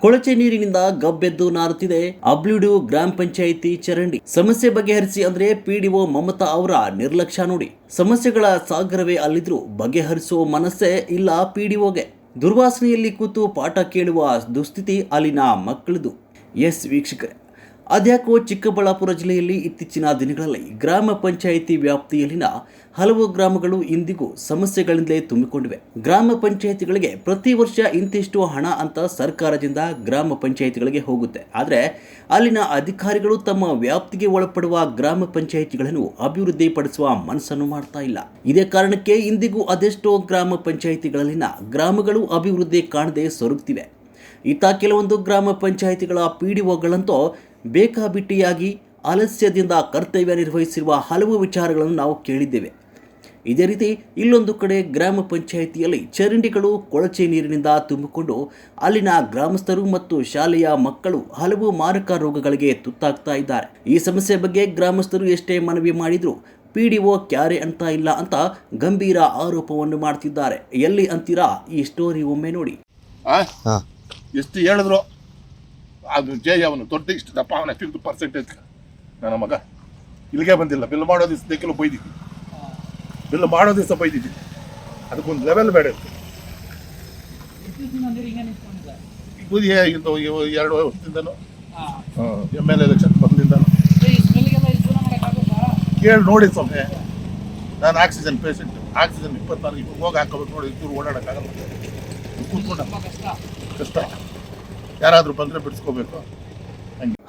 ಕೊಳಚೆ ನೀರಿನಿಂದ ಗಬ್ಬೆದ್ದು ನಾರುತ್ತಿದೆ ಅಬ್ಲ್ಯೂಡು ಗ್ರಾಮ ಪಂಚಾಯಿತಿ ಚರಂಡಿ. ಸಮಸ್ಯೆ ಬಗೆಹರಿಸಿ ಅಂದ್ರೆ ಪಿಡಿಒ ಮಮತಾ ಅವರ ನಿರ್ಲಕ್ಷ್ಯ ನೋಡಿ. ಸಮಸ್ಯೆಗಳ ಸಾಗರವೇ ಅಲ್ಲಿದ್ರು ಬಗೆಹರಿಸುವ ಮನಸ್ಸೇ ಇಲ್ಲ ಪಿಡಿಒಗೆ. ದುರ್ವಾಸನೆಯಲ್ಲಿ ಕೂತು ಪಾಠ ಕೇಳುವ ದುಸ್ಥಿತಿ ಅಲ್ಲಿನ ಮಕ್ಕಳದು. ಎಸ್ ವೀಕ್ಷಕರೇ, ಅದ್ಯಾಕೋ ಚಿಕ್ಕಬಳ್ಳಾಪುರ ಜಿಲ್ಲೆಯಲ್ಲಿ ಇತ್ತೀಚಿನ ದಿನಗಳಲ್ಲಿ ಗ್ರಾಮ ಪಂಚಾಯಿತಿ ವ್ಯಾಪ್ತಿಯಲ್ಲಿನ ಹಲವು ಗ್ರಾಮಗಳು ಇಂದಿಗೂ ಸಮಸ್ಯೆಗಳಿಂದಲೇ ತುಂಬಿಕೊಂಡಿವೆ. ಗ್ರಾಮ ಪಂಚಾಯಿತಿಗಳಿಗೆ ಪ್ರತಿ ವರ್ಷ ಇಂತಿಷ್ಟು ಹಣ ಅಂತ ಸರ್ಕಾರದಿಂದ ಗ್ರಾಮ ಪಂಚಾಯಿತಿಗಳಿಗೆ ಹೋಗುತ್ತೆ. ಆದರೆ ಅಲ್ಲಿನ ಅಧಿಕಾರಿಗಳು ತಮ್ಮ ವ್ಯಾಪ್ತಿಗೆ ಒಳಪಡುವ ಗ್ರಾಮ ಪಂಚಾಯಿತಿಗಳನ್ನು ಅಭಿವೃದ್ಧಿ ಪಡಿಸುವ ಮನಸ್ಸನ್ನು ಮಾಡ್ತಾ ಇಲ್ಲ. ಇದೇ ಕಾರಣಕ್ಕೆ ಇಂದಿಗೂ ಅದೆಷ್ಟೋ ಗ್ರಾಮ ಪಂಚಾಯಿತಿಗಳಲ್ಲಿನ ಗ್ರಾಮಗಳು ಅಭಿವೃದ್ಧಿ ಕಾಣದೆ ಸೊರಗುತ್ತಿವೆ. ಇತ್ತ ಕೆಲವೊಂದು ಗ್ರಾಮ ಪಂಚಾಯಿತಿಗಳ ಪಿಡಿಒಗಳಂತೂ ಬೇಕಾಬಿಟ್ಟಿಯಾಗಿ ಆಲಸ್ಯದಿಂದ ಕರ್ತವ್ಯ ನಿರ್ವಹಿಸಿರುವ ಹಲವು ವಿಚಾರಗಳನ್ನು ನಾವು ಕೇಳಿದ್ದೇವೆ. ಇದೇ ರೀತಿ ಇಲ್ಲೊಂದು ಕಡೆ ಗ್ರಾಮ ಪಂಚಾಯಿತಿಯಲ್ಲಿ ಚರಂಡಿಗಳು ಕೊಳಚೆ ನೀರಿನಿಂದ ತುಂಬಿಕೊಂಡು ಅಲ್ಲಿನ ಗ್ರಾಮಸ್ಥರು ಮತ್ತು ಶಾಲೆಯ ಮಕ್ಕಳು ಹಲವು ಮಾರಕ ರೋಗಗಳಿಗೆ ತುತ್ತಾಗ್ತಾ ಇದ್ದಾರೆ. ಈ ಸಮಸ್ಯೆ ಬಗ್ಗೆ ಗ್ರಾಮಸ್ಥರು ಎಷ್ಟೇ ಮನವಿ ಮಾಡಿದ್ರು ಪಿಡಿಒ ಕ್ಯಾರೆ ಅಂತ ಇಲ್ಲ ಅಂತ ಗಂಭೀರ ಆರೋಪವನ್ನು ಮಾಡ್ತಿದ್ದಾರೆ. ಎಲ್ಲಿ ಅಂತೀರಾ? ಈ ಸ್ಟೋರಿ ಒಮ್ಮೆ ನೋಡಿ. ಎಷ್ಟು ಹೇಳಿದ್ರು ಅದು ಅವನು ದೊಡ್ಡ ಇಷ್ಟು ದಪ್ಪ ಅವನ 50% ನನ್ನ ಮಗ ಇಲ್ಲಿಗೆ ಬಂದಿಲ್ಲ. ಬಿಲ್ ಮಾಡೋ ದಿವಸ ಬೈದಿದ್ದೀನಿ, ಬಿಲ್ ಮಾಡೋ ದಿವಸ ಬೈದಿದ್ದೀನಿ. ಅದಕ್ಕೊಂದು ಲೆವೆಲ್ ಬೇಡ ಇತ್ತು. 2 ವರ್ಷದಿಂದನೂ ML ಎಲೆಕ್ಷನ್ ಬಂದಿಂದನೂ ಕೇಳಿ ನೋಡಿ ಸ್ವಾಮಿ. ನಾನು ಆಕ್ಸಿಜನ್ ಪೇಷೆಂಟ್, ಆಕ್ಸಿಜನ್ 24 ಹೋಗಿ ಹಾಕೋಬೇಕು ನೋಡಿ. ಇಬ್ಬರು ಓಡಾಡೋಕ್ಕಾಗಲ್ಲ, ಕೂತ್ಕೊಂಡ ಕಷ್ಟ. ಯಾರಾದರೂ ಬಂದರೆ ಬಿಡಿಸ್ಕೋಬೇಕು.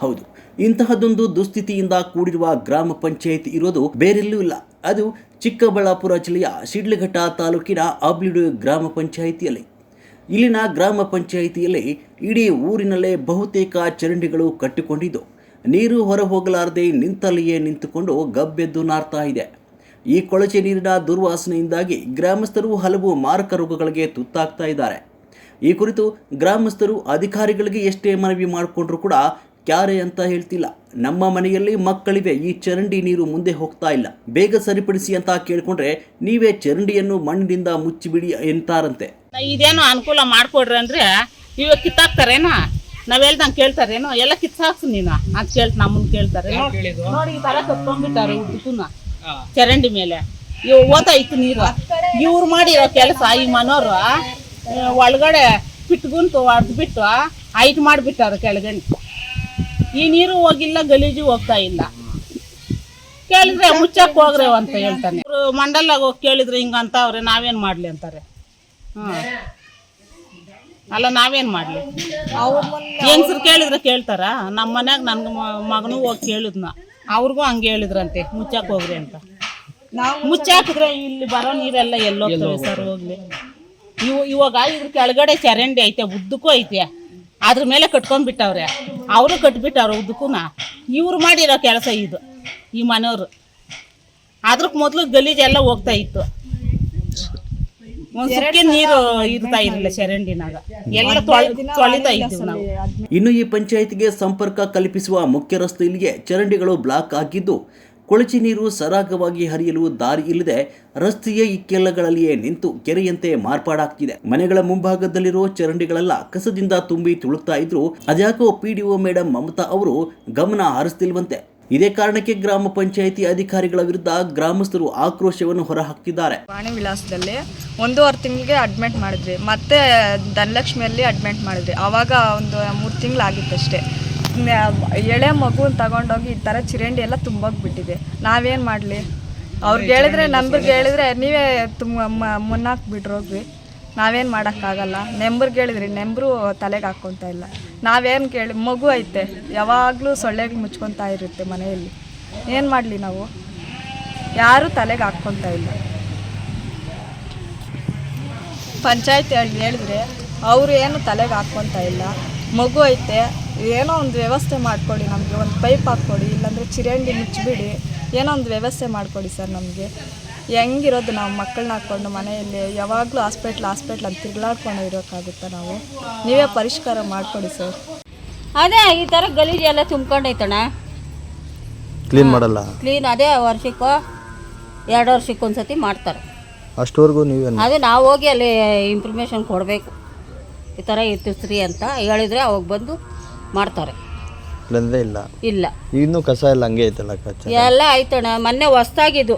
ಹೌದು, ಇಂತಹದೊಂದು ದುಸ್ಥಿತಿಯಿಂದ ಕೂಡಿರುವ ಗ್ರಾಮ ಪಂಚಾಯಿತಿ ಇರೋದು ಬೇರೆಲ್ಲೂ ಇಲ್ಲ. ಅದು ಚಿಕ್ಕಬಳ್ಳಾಪುರ ಜಿಲ್ಲೆಯ ಶಿಡ್ಲಘಟ್ಟ ತಾಲೂಕಿನ ಅಬ್ಲ್ಯೂಡು ಗ್ರಾಮ ಪಂಚಾಯಿತಿಯಲ್ಲಿ. ಇಲ್ಲಿನ ಗ್ರಾಮ ಪಂಚಾಯಿತಿಯಲ್ಲಿ ಇಡೀ ಊರಿನಲ್ಲೇ ಬಹುತೇಕ ಚರಂಡಿಗಳು ಕಟ್ಟಿಕೊಂಡಿದ್ದು ನೀರು ಹೊರ ಹೋಗಲಾರದೆ ನಿಂತಲ್ಲಿಯೇ ನಿಂತುಕೊಂಡು ಗಬ್ಬೆದ್ದು ನಾರ್ತಾ ಇದೆ. ಈ ಕೊಳಚೆ ನೀರಿನ ದುರ್ವಾಸನೆಯಿಂದಾಗಿ ಗ್ರಾಮಸ್ಥರು ಹಲವು ಮಾರಕ ರೋಗಗಳಿಗೆ ತುತ್ತಾಗ್ತಾ ಇದ್ದಾರೆ. ಈ ಕುರಿತು ಗ್ರಾಮಸ್ಥರು ಅಧಿಕಾರಿಗಳಿಗೆ ಎಷ್ಟೇ ಮನವಿ ಮಾಡಿಕೊಂಡ್ರೂ ಕೂಡ ಕ್ಯಾರೆ ಅಂತ ಹೇಳ್ತಿಲ್ಲ. ನಮ್ಮ ಮನೆಯಲ್ಲಿ ಮಕ್ಕಳಿವೆ, ಈ ಚರಂಡಿ ನೀರು ಮುಂದೆ ಹೋಗ್ತಾ ಇಲ್ಲ, ಬೇಗ ಸರಿಪಡಿಸಿ ಅಂತ ಕೇಳ್ಕೊಂಡ್ರೆ ನೀವೇ ಚರಂಡಿಯನ್ನು ಮಣ್ಣಿನಿಂದ ಮುಚ್ಚಿಬಿಡಿ ಎಂತಾರಂತೆ. ಇದೇನೋ ಅನುಕೂಲ ಮಾಡ್ಕೊಡ್ರಿ ಅಂದ್ರೆ ಇವಾಗ ಕಿತ್ತಾಕ್ತಾರೇನೋ, ನಾವ್ ಹೇಳ್ದಂಗೆ ಕೇಳ್ತಾರೇನೋ, ಎಲ್ಲ ಕಿತ್ತಾಕ್ಸು ನೀನು ಅಂತ ನಮ್ಮನ್ನ ಕೇಳ್ತಾರೆ. ನೋಡಿ ಈ ತರ ಕತ್ಕೊಂಡ್ಬಿಟ್ಟಾರೆ ಉದ್ದಕ್ಕೂನ ಚರಂಡಿ ಮೇಲೆ. ಇವ್ ಓತಾಯ್ತು ನೀರು. ಇವ್ರು ಮಾಡಿರೋ ಕೆಲಸ ಈ ಮನೋರು ಒಳಗಡೆ ಪಿಟ್ಗುಂತು ಹೊಡೆದ್ಬಿಟ್ಟು ಹೈಟ್ ಮಾಡಿಬಿಟ್ಟಾರೆ ಕೆಳಗಡೆ. ಈ ನೀರು ಹೋಗಿಲ್ಲ, ಗಲೀಜು ಹೋಗ್ತಾ ಇಲ್ಲ. ಕೇಳಿದ್ರೆ ಮುಚ್ಚಕ್ ಹೋಗ್ರೆ ಅಂತ ಹೇಳ್ತಾನೆ. ಮಂಡಲಾಗ ಹೋಗಿ ಕೇಳಿದ್ರೆ ಹಿಂಗಂತ ಅವ್ರೆ, ನಾವೇನ್ ಮಾಡ್ಲಿ ಅಂತಾರೆ. ಅಲ್ಲ ನಾವೇನ್ ಮಾಡ್ಲಿ? ಹೆಂಗ್ಸ್ರು ಕೇಳಿದ್ರೆ ಕೇಳ್ತಾರ? ನಮ್ಮ ಮನ್ಯಾಗ ನನ್ಗ ಮಗನೂ ಹೋಗಿ ಕೇಳಿದ್ನ, ಅವ್ರಿಗೂ ಹಂಗೆ ಹೇಳಿದ್ರಂತೆ ಮುಚ್ಚಕ್ ಹೋಗ್ರಿ ಅಂತ. ಮುಚ್ಚಾಕಿದ್ರೆ ಇಲ್ಲಿ ಬರೋ ನೀರೆಲ್ಲ ಎಲ್ಲೋಗ್ತವೆ ಸರ್ ಹೋಗ್ಲಿ. ಇವಾಗ ಇದ್ರ ಕೆಳಗಡೆ ಚರಂಡಿ ಐತೆ, ಉದ್ದಕ್ಕೂ ಐತೆ, ಅದ್ರ ಮೇಲೆ ಕಟ್ಕೊಂಡ್ಬಿಟ್ಟವ್ರೆ. ಅವರು ಕಟ್ಬಿಟ್ಟವ್ರೆ ಉದ್ದಕ್ಕೂನ. ಇವ್ರು ಮಾಡಿರೋ ಕೆಲಸ ಇದು, ಈ ಮನೆಯವರು. ಅದ್ರಕ್ಕೆ ಮೊದಲು ಗಲೀಜೆಲ್ಲ ಹೋಗ್ತಾ ಇತ್ತು, ಒಂದ್ ಸುಕ್ಕಿ ನೀರು ಇರ್ತಾ ಇರಲಿಲ್ಲ ಚರಂಡಿನಾಗ, ಎಲ್ಲ ತೊಳಿತಾ ಇದ್ದೀವಿ ನಾವು. ಇನ್ನು ಈ ಪಂಚಾಯಿತಿಗೆ ಸಂಪರ್ಕ ಕಲ್ಪಿಸುವ ಮುಖ್ಯ ರಸ್ತೆಯಲ್ಲಿಯೇ ಚರಂಡಿಗಳು ಬ್ಲಾಕ್ ಆಗಿದ್ದು ಕೊಳಚೆ ನೀರು ಸರಾಗವಾಗಿ ಹರಿಯಲು ದಾರಿ ಇಲ್ಲದೆ ರಸ್ತೆಯ ಇಕ್ಕೆಲ್ಲಗಳಲ್ಲಿಯೇ ನಿಂತು ಕೆರೆಯಂತೆ ಮಾರ್ಪಾಡಾಗ್ತಿದೆ. ಮನೆಗಳ ಮುಂಭಾಗದಲ್ಲಿರೋ ಚರಂಡಿಗಳೆಲ್ಲ ಕಸದಿಂದ ತುಂಬಿ ತುಳುಕ್ತಾ ಇದ್ರು ಅದ್ಯಾಕೋ ಪಿಡಿಒ ಮೇಡಮ್ ಮಮತಾ ಅವರು ಗಮನ ಹರಿಸ್ತಿಲ್ವಂತೆ. ಇದೇ ಕಾರಣಕ್ಕೆ ಗ್ರಾಮ ಪಂಚಾಯಿತಿ ಅಧಿಕಾರಿಗಳ ವಿರುದ್ಧ ಗ್ರಾಮಸ್ಥರು ಆಕ್ರೋಶವನ್ನು ಹೊರಹಾಕ್ತಿದ್ದಾರೆ. ವಾಣಿ ವಿಳಾಸದಲ್ಲಿ 1.5 ತಿಂಗಳಿಗೆ ಅಡ್ಮಿಟ್ ಮಾಡಿದ್ರಿ, ಮತ್ತೆ ಧನಲಕ್ಷ್ಮಿಯಲ್ಲಿ ಅಡ್ಮಿಟ್ ಮಾಡಿದ್ರಿ. ಆವಾಗ ಒಂದು 3 ತಿಂಗಳಾಗಿತ್ತಷ್ಟೇ. ಎಳೆ ಮಗುನ ತಗೊಂಡೋಗಿ ಈ ಥರ ಚಿರಂಡಿ ಎಲ್ಲ ತುಂಬೋಗ್ಬಿಟ್ಟಿದೆ. ನಾವೇನು ಮಾಡಲಿ? ಅವ್ರಿಗೆ ಹೇಳಿದ್ರೆ, ನಂಬರ್ಗೆ ಹೇಳಿದ್ರೆ ನೀವೇ ಮುನ್ನಾಕ್ಬಿಟ್ರೋಗ್ರಿ, ನಾವೇನು ಮಾಡೋಕ್ಕಾಗಲ್ಲ. ನೆಂಬರ್ಗೆ ಹೇಳಿದ್ರಿ, ನೆಂಬರು ತಲೆಗೆ ಹಾಕ್ಕೊತಾ ಇಲ್ಲ. ನಾವೇನು ಕೇಳಿ, ಮಗು ಐತೆ, ಯಾವಾಗಲೂ ಸೊಳ್ಳೆಗೆ ಮುಚ್ಕೊತಾ ಇರುತ್ತೆ ಮನೆಯಲ್ಲಿ. ಏನು ಮಾಡಲಿ ನಾವು? ಯಾರೂ ತಲೆಗೆ ಹಾಕ್ಕೊತಾ ಇಲ್ಲ. ಪಂಚಾಯತ್ ಹೇಳಿದ್ರೆ ಅವರು ಏನು ತಲೆಗೆ ಹಾಕ್ಕೊತಾ ಇಲ್ಲ. ಮಗು ಐತೆ, ಏನೋ ಒಂದು ವ್ಯವಸ್ಥೆ ಮಾಡಿಕೊಡಿ ನಮಗೆ, ಒಂದು ಪೈಪ್ ಹಾಕ್ಕೊಡಿ, ಇಲ್ಲಾಂದರೆ ಚಿರಂಡಿ ಮುಚ್ಚಿಬಿಡಿ, ಏನೋ ಒಂದು ವ್ಯವಸ್ಥೆ ಮಾಡಿಕೊಡಿ ಸರ್ ನಮಗೆ. ಹೆಂಗಿರೋದು ನಾವು ಮಕ್ಕಳನ್ನ ಹಾಕ್ಕೊಂಡು ಮನೆಯಲ್ಲಿ ಯಾವಾಗಲೂ ಹಾಸ್ಪಿಟ್ಲ್ ಅಂತ ತಿರುಗಾಡ್ಕೊಂಡು ಇರೋಕ್ಕಾಗುತ್ತಾ ನಾವು? ನೀವೇ ಪರಿಷ್ಕಾರ ಮಾಡಿಕೊಡಿ ಸರ್. ಅದೇ ಈ ಥರ ಗಲೀಜು ಎಲ್ಲ ತುಂಬ್ಕೊಂಡೈತಣ್ಣ, ಕ್ಲೀನ್ ಮಾಡಲ್ಲ. ಕ್ಲೀನ್ ಅದೇ ವರ್ಷಕ್ಕೋ 2 ವರ್ಷಕ್ಕೊಂದ್ಸತಿ ಮಾಡ್ತಾರೆ. ಅಷ್ಟವರೆಗೂ ನೀವೇನು? ಅದೇ ನಾವು ಹೋಗಿ ಅಲ್ಲಿ ಇನ್ಫಾರ್ಮೇಷನ್ ಕೊಡಬೇಕು. ಈ ಥರ ಎತ್ತಿಸ್ರಿ ಅಂತ ಹೇಳಿದರೆ ಅವಾಗ ಬಂದು ಮಾಡ್ತಾರೆ. ಇಲ್ಲಂದ್ರೆ ಇಲ್ಲ. ಇಲ್ಲ, ಇನ್ನೂ ಕಸ ಎಲ್ಲ ಹಂಗೆ ಐತಲ್ಲ ಕಚ್ಚ. ಎಲ್ಲ ಆಯ್ತಣ್ಣ. ಮೊನ್ನೆ ಹೊಸ್ದಾಗಿದ್ದು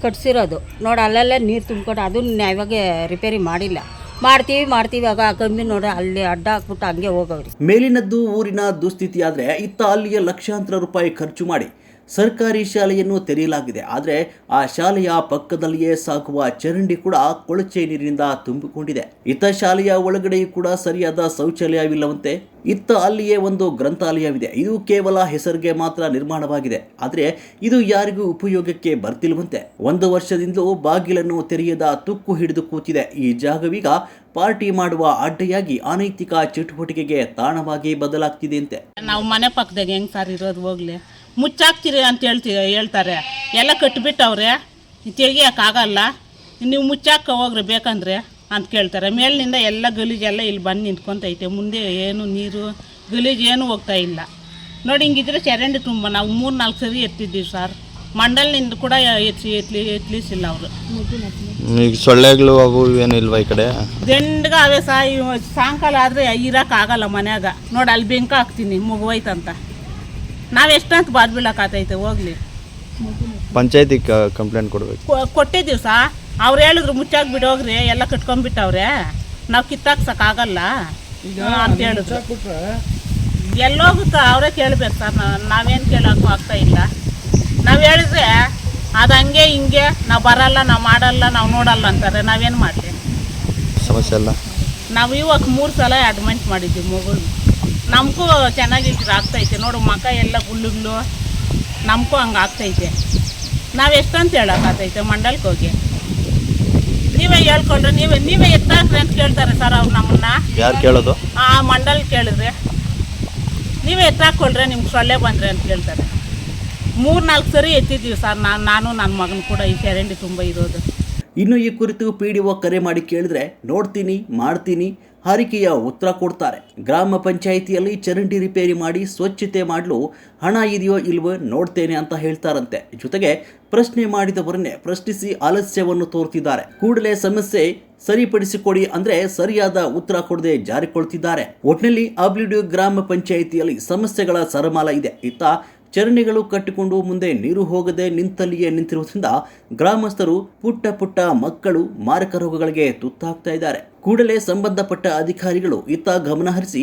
ಕಟ್ಸಿರೋದು ನೋಡಿ, ಅಲ್ಲಲ್ಲೇ ನೀರು ತುಂಬ್ಕೊಂಡು ಅದನ್ನ ಇವಾಗ ರಿಪೇರಿ ಮಾಡಿಲ್ಲ. ಮಾಡ್ತೀವಿ ಆಗ ಕಮ್ಮಿ ನೋಡಿ ಅಲ್ಲಿ ಅಡ್ಡ ಹಾಕ್ಬಿಟ್ಟು ಹಂಗೆ ಹೋಗವ್ರಿ. ಮೇಲಿನದ್ದು ಊರಿನ ದುಸ್ಥಿತಿ ಆದರೆ ಇತ್ತ ಅಲ್ಲಿಯ ಲಕ್ಷಾಂತರ ರೂಪಾಯಿ ಖರ್ಚು ಮಾಡಿ ಸರ್ಕಾರಿ ಶಾಲೆಯನ್ನು ತೆರೆಯಲಾಗಿದೆ. ಆದರೆ ಆ ಶಾಲೆಯ ಪಕ್ಕದಲ್ಲಿಯೇ ಸಾಗುವ ಚರಂಡಿ ಕೂಡ ಕೊಳಚೆ ನೀರಿನಿಂದ ತುಂಬಿಕೊಂಡಿದೆ. ಇತ್ತ ಶಾಲೆಯ ಒಳಗಡೆಯೂ ಕೂಡ ಸರಿಯಾದ ಶೌಚಾಲಯವಿಲ್ಲವಂತೆ. ಇತ್ತ ಅಲ್ಲಿಯೇ ಒಂದು ಗ್ರಂಥಾಲಯವಿದೆ. ಇದು ಕೇವಲ ಹೆಸರಿಗೆ ಮಾತ್ರ ನಿರ್ಮಾಣವಾಗಿದೆ. ಆದರೆ ಇದು ಯಾರಿಗೂ ಉಪಯೋಗಕ್ಕೆ ಬರ್ತಿಲ್ವಂತೆ. 1 ವರ್ಷದಿಂದಲೂ ಬಾಗಿಲನ್ನು ತೆರೆಯದ ತುಕ್ಕು ಹಿಡಿದು ಕೂತಿದೆ. ಈ ಜಾಗವೀಗ ಪಾರ್ಟಿ ಮಾಡುವ ಅಡ್ಡೆಯಾಗಿ ಅನೈತಿಕ ಚಟುವಟಿಕೆಗೆ ತಾಣವಾಗಿ ಬದಲಾಗ್ತಿದೆಯಂತೆ. ನಾವು ಮನೆ ಪಕ್ಕದಾಗ ಹೆಂಗೆ ಸರ್ ಇರೋದು, ಹೋಗ್ಲಿ ಮುಚ್ಚಾಕ್ತೀರಿ ಅಂತ ಹೇಳ್ತಾರೆ. ಎಲ್ಲ ಕಟ್ಟಿಬಿಟ್ಟವ್ರೆ, ತೆಗಿಯೋಕ್ಕಾಗಲ್ಲ, ನೀವು ಮುಚ್ಚಾಕ ಹೋಗ್ರಿ ಬೇಕಂದ್ರೆ ಅಂತ ಕೇಳ್ತಾರೆ. ಮೇಲಿನಿಂದ ಎಲ್ಲ ಗಲೀಜೆಲ್ಲ ಇಲ್ಲಿ ಬಂದು ನಿಂತ್ಕೊಂತೈತೆ. ಮುಂದೆ ಏನು ನೀರು ಗಲೀಜು ಏನು ಹೋಗ್ತಾ ಇಲ್ಲ ನೋಡಿ. ಹಿಂಗಿದ್ರೆ ಚರಂಡಿ ತುಂಬ ನಾವು 3-4 ಸರಿ ಎತ್ತಿದ್ದೀವಿ ಸರ್. ಮಂಡಲ್ನಿಂದ ಕೂಡ ಎತ್ಲಿಸಿಲ್ಲ ಅವರು. ಈಗ ಸೊಳ್ಳೆಗಳು ಅವು ಏನು ಇಲ್ವಾ ಈ ಕಡೆ? ದಂಡ್ಗ ಅವೇ ಸಾಯಂಕಾಲ ಆದರೆ ಇರೋಕ್ಕಾಗಲ್ಲ ಮನ್ಯಾಗ. ನೋಡಿ ಅಲ್ಲಿ ಬೆಂಕ ಹಾಕ್ತೀನಿ ಮುಗಿವೋಯ್ತಂತ. ನಾವು ಎಷ್ಟಂತ ಬಾದ್ ಬೀಳಕ್ಕಾತೈತೆ. ಹೋಗ್ಲಿ ಪಂಚಾಯತಿ ಕಂಪ್ಲೇಂಟ್ ಕೊಡ್ಬೇಕು. ಕೊಟ್ಟಿದ್ದೀವಿ ಸಾ. ಅವ್ರು ಹೇಳಿದ್ರು ಮುಚ್ಚಾಕ್ ಬಿಡೋಗ್ರಿ, ಎಲ್ಲ ಕಟ್ಕೊಂಡ್ಬಿಟ್ಟವ್ರೆ, ನಾವು ಕಿತ್ತಾಕ್ಸಕ್ಕಾಗಲ್ಲ ಅಂತ ಹೇಳಿದ್ರು. ಎಲ್ಲೋಗುತ್ತಾ ಅವರೇ ಕೇಳ್ಬೇಕು ಸರ್. ನಾವೇನು ಕೇಳೋಕ್ಕೂ ಆಗ್ತಾ ಇಲ್ಲ. ನಾವು ಹೇಳಿದ್ರೆ ಅದು ಹಂಗೆ ಹಿಂಗೆ ನಾವು ಬರಲ್ಲ, ನಾವು ಮಾಡಲ್ಲ, ನಾವು ನೋಡಲ್ಲ ಅಂತಾರೆ. ನಾವೇನು ಮಾಡಲಿ? ಸಮಸ್ಯೆ ಅಲ್ಲ. ನಾವು ಇವಾಗ 3 ಸಲ ಅಡ್ಮಿಟ್ ಮಾಡಿದ್ದೀವಿ ಮಗು. ನಮಗೂ ಚೆನ್ನಾಗಿ ಆಗ್ತೈತೆ ನೋಡು, ಮಕ ಎಲ್ಲ ಗುಳ್ಳುಗಳು, ನಮಗೂ ಹಂಗೆ ಆಗ್ತೈತೆ. ನಾವು ಎಷ್ಟಂತ ಹೇಳೋಕ್ಕಾಗ್ತೈತೆ ಮಂಡಲ್ಗೆ ಹೋಗಿ? ನೀವೇ ಹೇಳ್ಕೊಂಡ್ರೆ ನೀವೇ ಎತ್ತಾಕ್ರಿ ಅಂತ ಕೇಳ್ತಾರೆ ಸರ್ ಅವ್ರು ನಮ್ಮನ್ನ. ಯಾರು ಕೇಳೋದು? ಆ ಮಂಡಲ್ ಕೇಳಿದ್ರೆ ನೀವೇ ಎತ್ತಾಕ್ಕೊಳ್ರೆ ನಿಮ್ಗೆ ಸೊಳ್ಳೆ ಬಂದರೆ ಅಂತ ಕೇಳ್ತಾರೆ. 3-4 ಸರಿ ಎತ್ತಿದ್ದೀವಿ ಸರ್. ನಾನು ನನ್ನ ಮಗನ ಕೂಡ ಈ ಚರಂಡಿ ತುಂಬ ಇರೋದು. ಇನ್ನು ಈ ಕುರಿತು PDO ಕರೆ ಮಾಡಿ ಕೇಳಿದ್ರೆ ನೋಡ್ತೀನಿ, ಮಾಡ್ತೀನಿ, ಹಾರಿಕೆಯ ಉತ್ತರ ಕೊಡ್ತಾರೆ. ಗ್ರಾಮ ಪಂಚಾಯಿತಿಯಲ್ಲಿ ಚರಂಡಿ ರಿಪೇರಿ ಮಾಡಿ ಸ್ವಚ್ಛತೆ ಮಾಡಲು ಹಣ ಇದೆಯೋ ಇಲ್ವೋ ನೋಡ್ತೇನೆ ಅಂತ ಹೇಳ್ತಾರಂತೆ. ಜೊತೆಗೆ ಪ್ರಶ್ನೆ ಮಾಡಿದವರನ್ನೇ ಪ್ರಶ್ನಿಸಿ ಆಲಸ್ಯವನ್ನು ತೋರ್ತಿದ್ದಾರೆ. ಕೂಡಲೇ ಸಮಸ್ಯೆ ಸರಿಪಡಿಸಿಕೊಡಿ ಅಂದ್ರೆ ಸರಿಯಾದ ಉತ್ತರ ಕೊಡದೆ ಜಾರಿಕೊಳ್ತಿದ್ದಾರೆ. ಒಟ್ನಲ್ಲಿ ಅಬ್ಲ್ಯೂಡಿ ಗ್ರಾಮ ಪಂಚಾಯಿತಿಯಲ್ಲಿ ಸಮಸ್ಯೆಗಳ ಸರಮಾಲ ಇದೆ. ಇತ್ತ ಚರಂಡಿಗಳು ಕಟ್ಟಿಕೊಂಡು ಮುಂದೆ ನೀರು ಹೋಗದೆ ನಿಂತಲ್ಲಿಯೇ ನಿಂತಿರುವುದರಿಂದ ಗ್ರಾಮಸ್ಥರು ಪುಟ್ಟ ಮಕ್ಕಳು ಮಾರಕ ರೋಗಗಳಿಗೆ ತುತ್ತಾಗ್ತಾ ಇದ್ದಾರೆ. ಕೂಡಲೇ ಸಂಬಂಧಪಟ್ಟ ಅಧಿಕಾರಿಗಳು ಇತ್ತ ಗಮನ ಹರಿಸಿ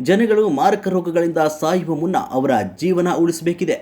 ಜನಗಳು ಮಾರಕ ರೋಗಗಳಿಂದ ಸಾಯುವ ಮುನ್ನ ಅವರ ಜೀವನ ಉಳಿಸಬೇಕಿದೆ.